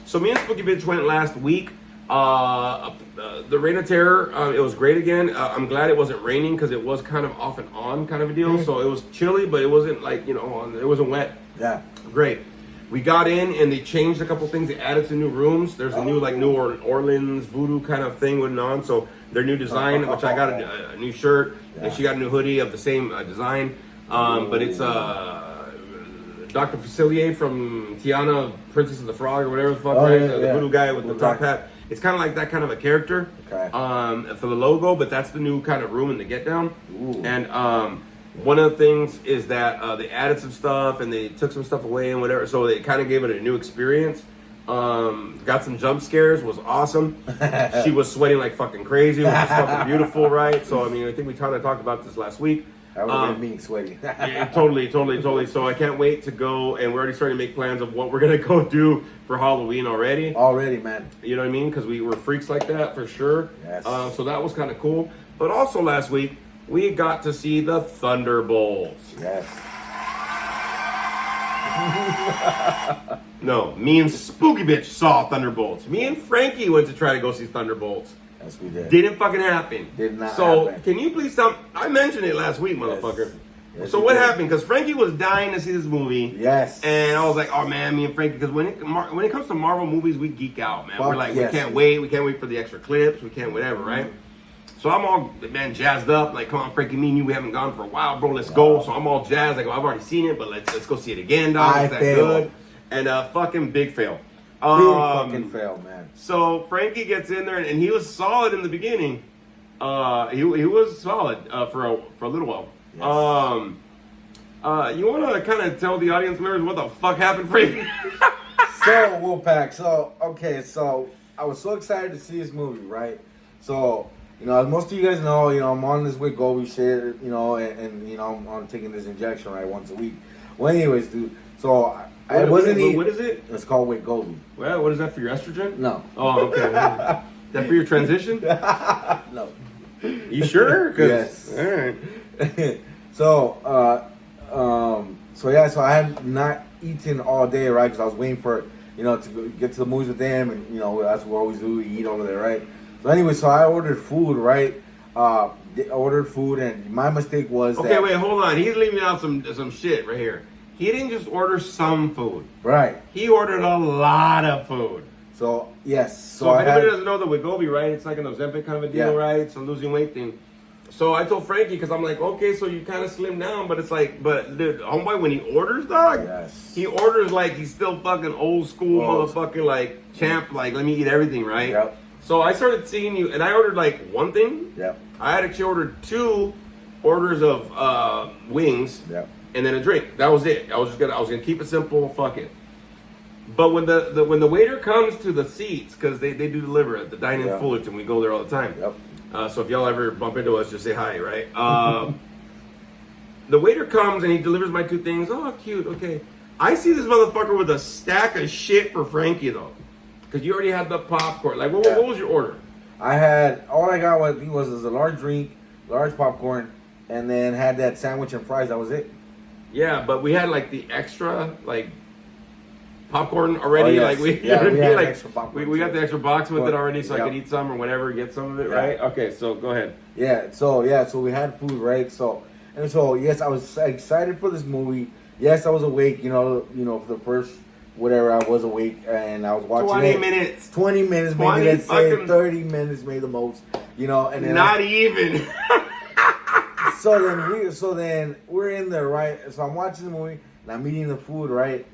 So me and Spooky Bitch went last week. The Reign of Terror, it was great again. I'm glad it wasn't raining, because it was kind of off and on kind of a deal. So it was chilly, but it wasn't like, it wasn't wet. Great. We got in and they changed a couple things. They added some new rooms. There's a new New Orleans voodoo kind of thing going on. So their new design, which I got a new shirt, and she got a new hoodie of the same design. But it's Dr. Facilier from Tiana, Princess of the Frog, or whatever the fuck, the voodoo guy with the top hat. It's kind of like that kind of a character for the logo, but that's the new kind of room in the get down. And one of the things is that they added some stuff and they took some stuff away and whatever, so they kind of gave it a new experience. Got some jump scares, was awesome. She was sweating like fucking crazy, which was fucking beautiful, right? So I mean, I think we kind of talked about this last week. I would have been being sweaty. Yeah, totally. So I can't wait to go, and we're already starting to make plans of what we're gonna go do for Halloween already. Man. You know what I mean? Because we were freaks like that for sure. Yes. So that was kind of cool. But also last week we got to see the Thunderbolts. Yes. No, me and Spooky Bitch saw Thunderbolts. Me and Frankie went to try to go see Thunderbolts. Yes, we did. Didn't fucking happen. Did not happen. Can you please tell me? I mentioned it last week, motherfucker. So what happened? Because Frankie was dying to see this movie. Yes. And I was like, oh man, me and Frankie, because when it comes to Marvel movies, we geek out, man. We're like, we can't wait. We can't wait for the extra clips. We can't whatever, right? So I'm all, man, jazzed up. Like, come on, Frankie, me and you, we haven't gone for a while, bro. Let's go. So I'm all jazzed. Like, I've already seen it, but let's go see it again, dog. It's that good. And fucking big fail. fucking fail, man. So Frankie gets in there, and he was solid in the beginning. He was solid for a little while. Yes. You want to kind of tell the audience members what the fuck happened, Frankie? So, Wolfpack, so I was so excited to see this movie, right? So, as most of you guys know, I'm on this Wegovy shit, and I'm taking this injection, right, once a week. Well, anyways, dude, so I wasn't eating. What is it? It's called Wegovy. Well, what is that for your estrogen? No. Oh, okay. Is that for your transition? No. You sure? Yes. All right. So I had not eaten all day, right? Because I was waiting for, to get to the movies with them, and that's what we always do. We eat over there, right? So anyway, so I ordered food, right? I ordered food, and my mistake was okay, wait, hold on. He's leaving out some shit right here. He didn't just order some food. Right. He ordered a lot of food. So yes. So if anybody doesn't know the Wegovy, right? It's like an Ozempic kind of a deal, Yeah. right? It's a losing weight thing. So I told Frankie, because I'm like, okay, so you kind of slim down, but it's like, but dude, homeboy, when he orders, dog, Yes. he orders like he's still fucking old school motherfucking like champ, like let me eat everything, right? Yep. So I started seeing you, and I ordered like one thing. Yep. I had actually ordered 2 orders of wings, Yep. and then a drink. That was it. I was gonna keep it simple. Fuck it. But when the waiter comes to the seats, because they do deliver at the Dine-In Yeah. Fullerton, we go there all the time. Yep. So if y'all ever bump into us, just say hi, right? The waiter comes and he delivers my 2 things. Oh, cute. Okay. I see this motherfucker with a stack of shit for Frankie though, because you already had the popcorn. Like, what was your order? I had all I got was a large drink, large popcorn, and then had that sandwich and fries. That was it. Yeah, but we had like the extra like popcorn already. Oh, Like yes. we had like extra popcorn. we got the extra box with it already, so I Yeah. could eat some or whatever, get some of it, Yeah. right? Okay, so go ahead. So we had food, right? So yes, I was excited for this movie. Yes, I was awake. For the first whatever, I was awake and I was watching 20 minutes. 20 minutes, 20 maybe let's say fucking- 30 minutes, maybe the most. And then Not even. so then we're in there, right? So I'm watching the movie and I'm eating the food, right?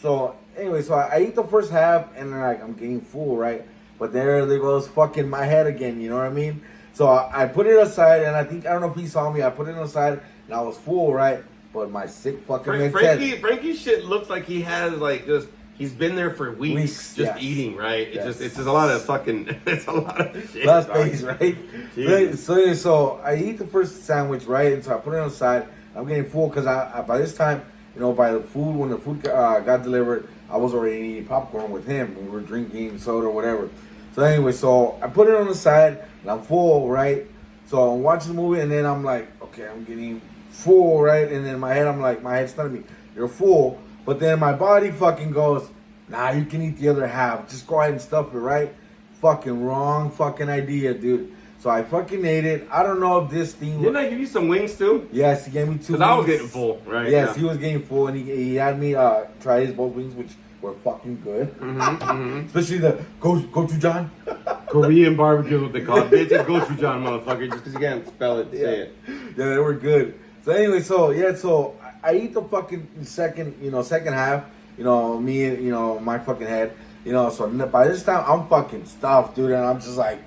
So anyway, so I eat the first half and then I'm getting full, right? But there goes fucking my head again, you know what I mean? So I put it aside and I don't know if he saw me. I put it aside and I was full, right? But my sick fucking Frankie's shit looks like he has like just he's been there for weeks just yes. eating, right? It's Yes. just a lot of fucking it's a lot of shit. last dog. page, right? Jesus. So I eat the first sandwich, right? And so I put it on the side. I'm getting full because I by this time, by the food, when the food got delivered, I was already eating popcorn with him. We were drinking soda or whatever. So anyway, so I put it on the side and I'm full, right? So I'm watching the movie and then I'm like, okay, I'm getting full, right? And then my head's telling me, you're full. But then my body fucking goes, nah, you can eat the other half. Just go ahead and stuff it, right? Fucking wrong fucking idea, dude. So I fucking ate it. I don't know if this thing... Didn't I give you some wings too? Yes, he gave me 2 Because I was wings. getting full, right? Yes, Yeah. he was getting full, and he had me try his both wings, which were fucking good. Especially the gochujang. Korean barbecue is what they call it. Bitch, it's gochujang, motherfucker. Just because you can't spell it, say it. Yeah, they were good. So anyway, so I eat the fucking second half. Me and my fucking head. So by this time I'm fucking stuffed, dude, and I'm just like,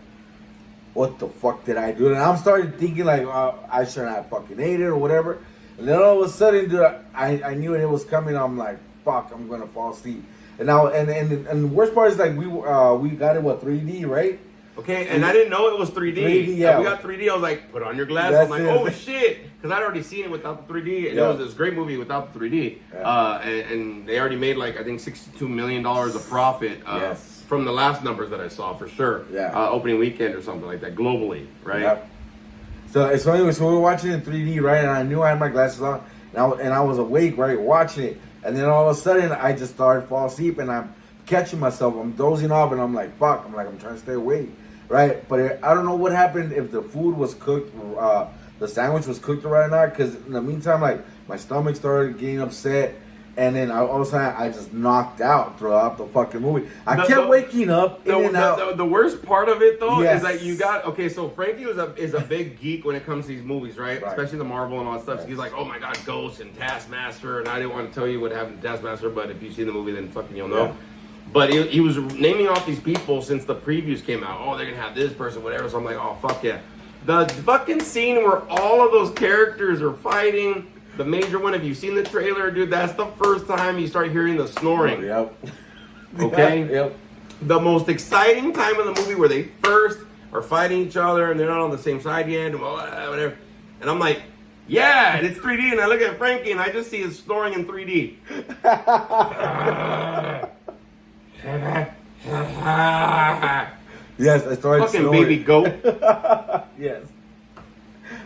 what the fuck did I do? And I'm starting thinking like, I shouldn't have fucking ate it or whatever. And then all of a sudden, dude, I knew it was coming. I'm like, fuck, I'm gonna fall asleep. And now, and the worst part is like we got it 3D, right? Okay, and I didn't know it was 3D. 3D, yeah. And we got 3D. I was like, put on your glasses. That's I'm like, it. oh shit, because I'd already seen it without the 3D, and Yeah. it was this great movie without the 3D. Yeah. And they already made like I think $62 million of profit Yes. from the last numbers that I saw for sure. Yeah. Opening weekend or something like that globally, right? Yep. So anyway, so we were watching it in 3D, right? And I knew I had my glasses on, and I was awake, right, watching it. And then all of a sudden, I just started falling asleep, and I'm catching myself. I'm dozing off, and I'm like, fuck. I'm trying to stay awake, right? But I don't know what happened, if the food was cooked, the sandwich was cooked right or not. Because in the meantime, like, my stomach started getting upset. And then all of a sudden, I just knocked out throughout the fucking movie. I kept waking up in and out. The worst part of it though Yes. is that you got so Frankie is a big geek when it comes to these movies, right? Right. Especially the Marvel and all that stuff. So Right. he's like, oh my god, Ghost and Taskmaster, and I didn't want to tell you what happened to Taskmaster, but if you've seen the movie, then fucking you'll know. But he was naming off these people since the previews came out. Oh, they're gonna have this person, whatever. So I'm like, oh fuck yeah. The fucking scene where all of those characters are fighting, the major one. If you've seen the trailer, dude, that's the first time you start hearing the snoring. Yep. Okay. Yep. The most exciting time of the movie where they first are fighting each other and they're not on the same side yet, and whatever. And I'm like, yeah, and it's 3D. And I look at Frankie and I just see his snoring in 3D. Yes, I started Fucking snoring. baby goat. Yes.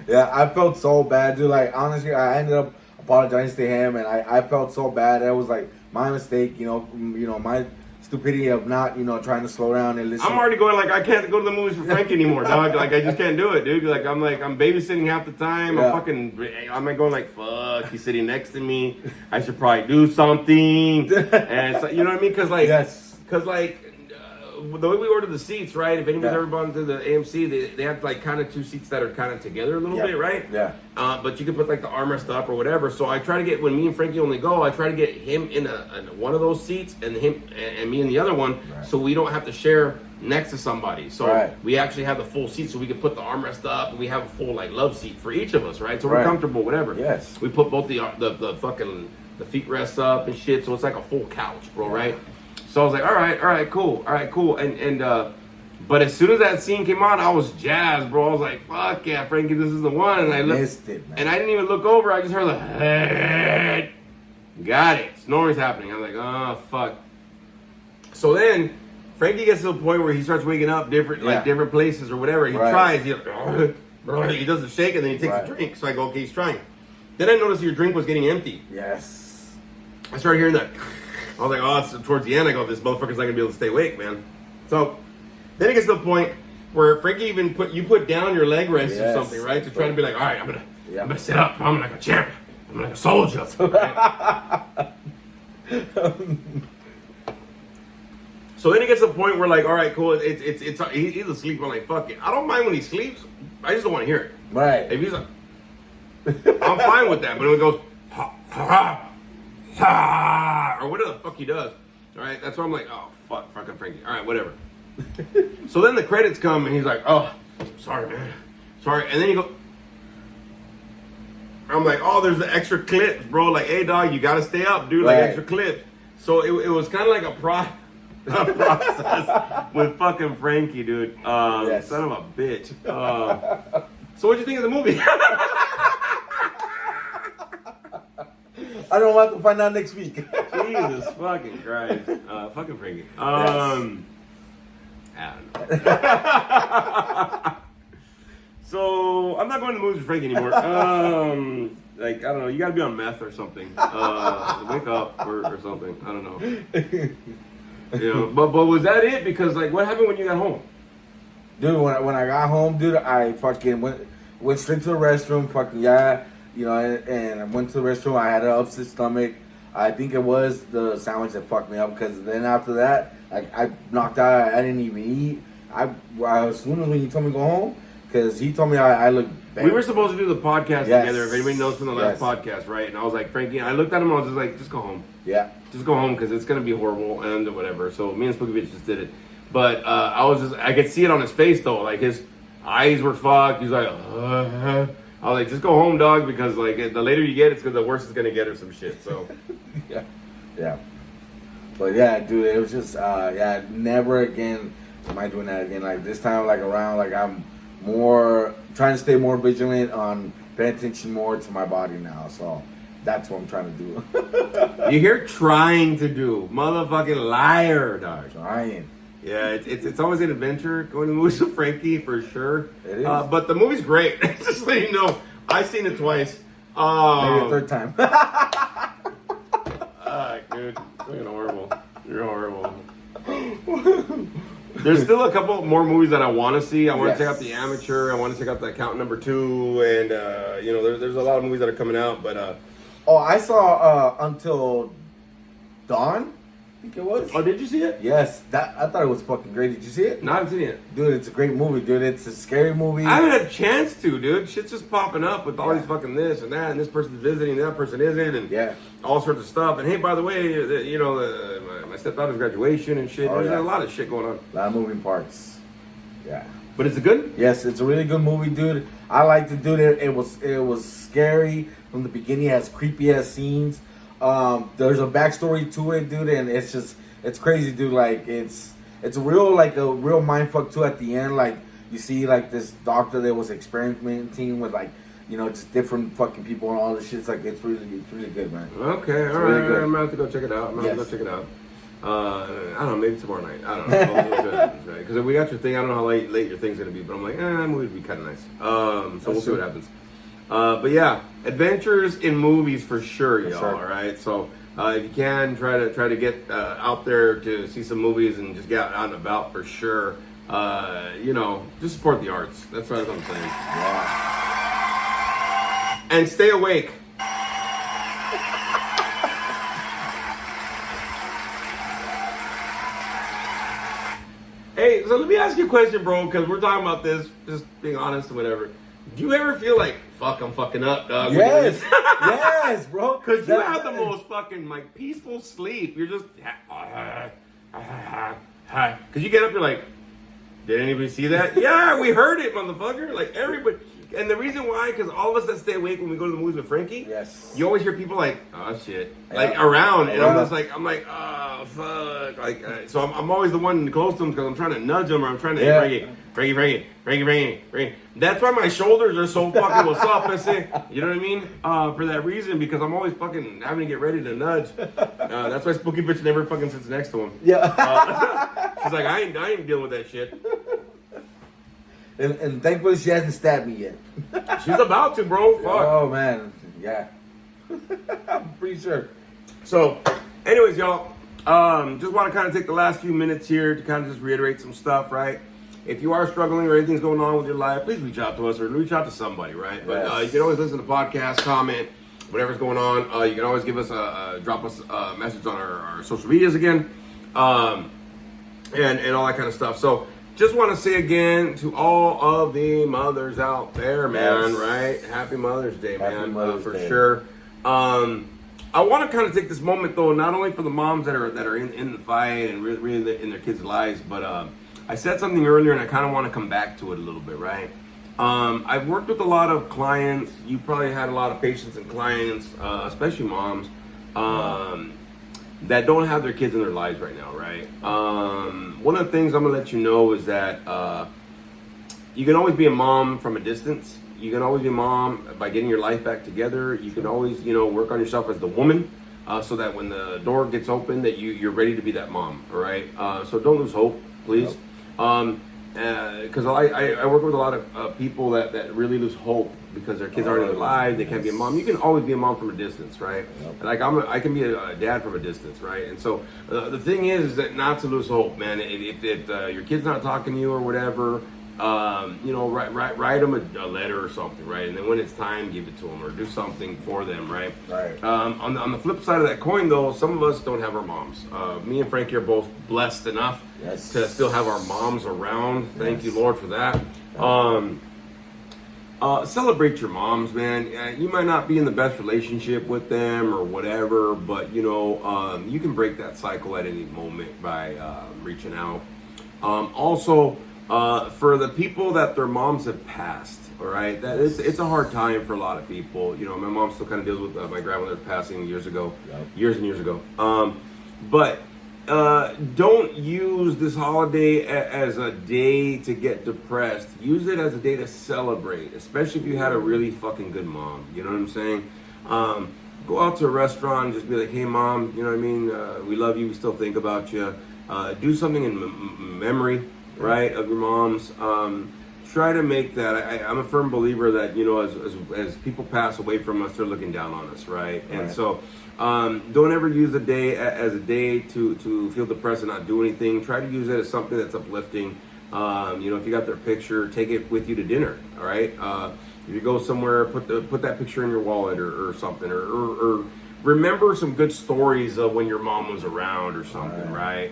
Yeah, I felt so bad, dude. Like, honestly, I ended up apologizing to him, and I felt so bad. That was like my mistake, you know, my stupidity of not, trying to slow down and listen. I'm already going like, I can't go to the movies for Frankie anymore, dog. Like, I just can't do it, dude. Like, I'm babysitting half the time. Yeah. I'm like going like, fuck, he's sitting next to me. I should probably do something. And so, you know what I mean? Because the way we order the seats, right? If anybody's ever gone to the AMC, they have like kind of two seats that are kind of together a little bit, right? Yeah. But you can put like the armrest up or whatever. So I try to get, when me and Frankie only go, I try to get him in one of those seats and him and me in the other one, so we don't have to share next to somebody. So we actually have the full seat, so we can put the armrest up, and we have a full like love seat for each of us, right? So we're comfortable, whatever. Yes. We put both the fucking the feet rests up and shit, so it's like a full couch, bro, right? So I was like, all right, cool. And but as soon as that scene came on, I was jazzed, bro. I was like, fuck yeah, Frankie, this is the one. And I looked, Missed it, man. and I didn't even look over. I just heard the, got it. Snoring's happening. I was like, oh fuck. So then Frankie gets to the point where he starts waking up different places or whatever. He tries. He does the shake and then he takes a drink. So I go, okay, he's trying. Then I noticed your drink was getting empty. Yes. I started hearing that. I was like, oh, it's towards the end. I go, this motherfucker's not gonna be able to stay awake, man. So then it gets to the point where Frankie even put down your leg rest or something, right? To try to be like, all right, I'm gonna sit up. I'm like a champ. I'm like a soldier. Right? So then it gets to the point where like, all right, cool. He's asleep. I'm like, fuck it. I don't mind when he sleeps. I just don't want to hear it. Right. If he's like, I'm fine with that. But when it goes, ha, ha, ha, or whatever the fuck he does, all right, that's why I'm like, oh fuck, fucking Frankie. All right, whatever. So then the credits come and he's like, oh, sorry, man, sorry. And then you go, I'm like, oh, there's the extra clips, bro. Like, hey, dog, you gotta stay up, dude. Like extra clips. So it was kind of like a process with fucking Frankie, dude. Son of a bitch. So what'd you think of the movie? I don't want to find out next week. Jesus fucking Christ. Fucking Frankie. I don't know. So I'm not going to the movies with Frankie anymore. Like, I don't know, you gotta be on meth or something. Wake up or something. I don't know. You know, but was that it? Because like, what happened when you got home? Dude, when I got home, dude, I fucking went straight to the restroom. Fucking and I went to the restroom. I had an upset stomach. I think it was the sandwich that fucked me up. Because then after that, I knocked out. I didn't even eat. As soon as when you told me to go home, because he told me I looked bad. We were supposed to do the podcast together. If anybody knows from the last podcast, right? And I was like, Frankie, and I looked at him. I was just like, just go home. Yeah. Just go home because it's gonna be horrible and whatever. So me and Spooky Bitch just did it. But I could see it on his face though. Like his eyes were fucked. He's like, I was like, just go home, dog, because like the later you get, it's because the worse it's gonna get or some shit. So yeah. But yeah, dude, it was just never again am I doing that again. Like this time, like around, like I'm more trying to stay more vigilant on paying attention more to my body now. So that's what I'm trying to do. You hear trying to do, motherfucking liar, dog. Trying. Yeah, it's always an adventure going to the movies with Frankie for sure. It is. But the movie's great. Just so you know, I've seen it twice. Maybe a third time. Dude, you're horrible. You're horrible. There's still a couple more movies that I want to see. I want to check out The Amateur. I want to check out The Accountant Number 2. And, there's a lot of movies that are coming out. But I saw Until Dawn. think it was. Oh, did you see it? Yes, that I thought it was fucking great. Did you see it? No, I haven't seen it. Dude, it's a great movie, dude. It's a scary movie. I haven't had a chance to, dude. Shit's just popping up with all Yeah. these fucking this and that, and this person's visiting, and that person isn't, and Yeah. all sorts of stuff. And hey, by the way, my stepdaughter's graduation and shit. Oh, There's yeah. a lot of shit going on. A lot of moving parts. Yeah. But is it good? Yes, it's a really good movie, dude. I liked it, dude. It was scary from the beginning. It has creepy ass scenes. There's a backstory to it, dude, and it's crazy, dude. Like it's a real mind fuck too at the end. Like you see like this doctor that was experimenting with like, you know, just different fucking people and all this shit. It's like it's really good, man. Okay, all really right. good. I'm gonna have to go check it out. I'm gonna have to Yes. go check it out. I don't know, maybe tomorrow night. I don't know. Because if we got your thing, I don't know how late your thing's gonna be, but I'm like, that movie would be kind of nice. So we'll see what happens. But yeah, adventures in movies for sure, y'all. sure. All right, so if you can try to get out there to see some movies and just get out and about for sure. Just support the arts. That's what I'm saying. Yeah. And stay awake. Hey, so let me ask you a question, bro, because we're talking about this, just being honest or whatever. Do you ever feel like, fuck, I'm fucking up, dog? Yes, yes, bro. Because you have the most fucking, like, peaceful sleep. You're just, because you get up, you're like, did anybody see that? Yeah, we heard it, motherfucker. Like, everybody. And the reason why, because all of us that stay awake when we go to the movies with Frankie, Yes. you always hear people like, oh shit, Yeah. like around, and I'm Yeah. just like, oh fuck, like, so I'm always the one close to them because I'm trying to nudge them or I'm trying to, Yeah. Frankie. That's why my shoulders are so fucking what's up, I say, you know what I mean? For that reason, because I'm always fucking having to get ready to nudge. That's why Spooky Bitch never fucking sits next to him. Yeah. She's like, I ain't dealing with that shit. and thankfully she hasn't stabbed me yet. She's about to, bro. Fuck. Oh man, yeah. I'm pretty sure. So, anyways, y'all, just want to kind of take the last few minutes here to kind of just reiterate some stuff, right? If you are struggling or anything's going on with your life, please reach out to us or reach out to somebody, right? But Yes. you can always listen to the podcast, comment, whatever's going on. You can always give us drop us a message on our social medias again, and all that kind of stuff. So, just want to say again to all of the mothers out there, man, Yes. right? Happy Mother's Day, Happy man, Mother's for Day. sure. I want to kind of take this moment though, not only for the moms that are in the fight and really in their kids' lives, but I said something earlier and I kind of want to come back to it a little bit, right? I've worked with a lot of clients. You probably had a lot of patients and clients, especially moms, that don't have their kids in their lives right now, right? One of the things I'm gonna let you know is that you can always be a mom from a distance. You can always be a mom by getting your life back together. You can always, work on yourself as the woman, so that when the door gets open, that you're ready to be that mom. All right. So don't lose hope, please. Because I work with a lot of people that really lose hope because their kids aren't in their lives. They can't be a mom. You can always be a mom from a distance, right? Yep. Like I can be a dad from a distance, right? And so the thing is that not to lose hope, man. If your kid's not talking to you or whatever, write them a letter or something, right? And then when it's time, give it to them or do something for them, right? Right. On the flip side of that coin, though, some of us don't have our moms. Me and Frankie are both blessed enough Yes. to still have our moms around. Thank Yes. you, Lord, for that. Celebrate your moms, man. You might not be in the best relationship with them or whatever, but you can break that cycle at any moment by reaching out. Also, for the people that their moms have passed, all right, it's a hard time for a lot of people. My mom still kind of deals with my grandmother passing years ago, Yep. years and years ago. But don't use this holiday as a day to get depressed. Use it as a day to celebrate, especially if you had a really fucking good mom. You know what I'm saying? Go out to a restaurant and just be like, hey, mom, you know what I mean? We love you. We still think about you. Do something in memory, right, of your mom's. Try to make that. I'm a firm believer that, as people pass away from us, they're looking down on us, right? And so don't ever use a day as a day to feel depressed and not do anything. Try to use it as something that's uplifting. If you got their picture, take it with you to dinner, all right? If you go somewhere, put that picture in your wallet or something, or remember some good stories of when your mom was around or something, right?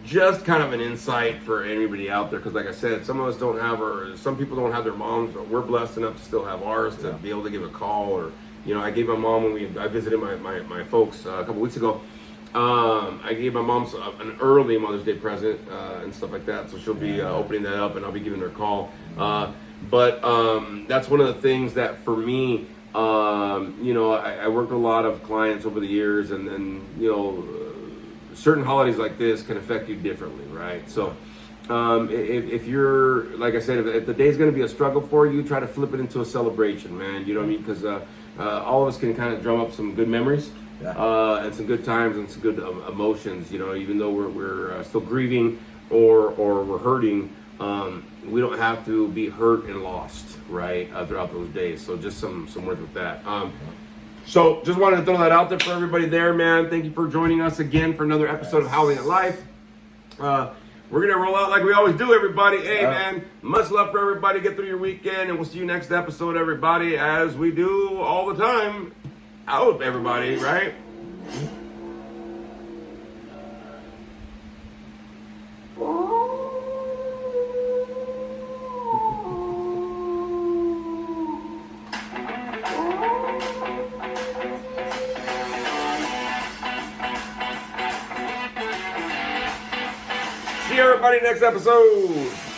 Just kind of an insight for anybody out there, because like I said, some of us don't have, or some people don't have their moms, but we're blessed enough to still have ours to be able to give a call. Or, you know, I gave my mom, when I visited my folks a couple weeks ago, I gave my mom an early Mother's Day present and stuff like that, so she'll be opening that up, and I'll be giving her a call. But that's one of the things that for me, you know, I worked with a lot of clients over the years, and then, you know, certain holidays like this can affect you differently, right? So if you're, like I said, if the day's going to be a struggle for you, try to flip it into a celebration, man. You know what I mean? Because all of us can kind of drum up some good memories and some good times and some good emotions, you know, even though we're still grieving or we're hurting. We don't have to be hurt and lost, right, throughout those days. So just some words with that. So just wanted to throw that out there for everybody there, man. Thank you for joining us again for another episode of Howling at Life. We're going to roll out like we always do, everybody. Hey, man, much love for everybody. Get through your weekend, and we'll see you next episode, everybody, as we do all the time. Out, everybody, right? See everybody next episode.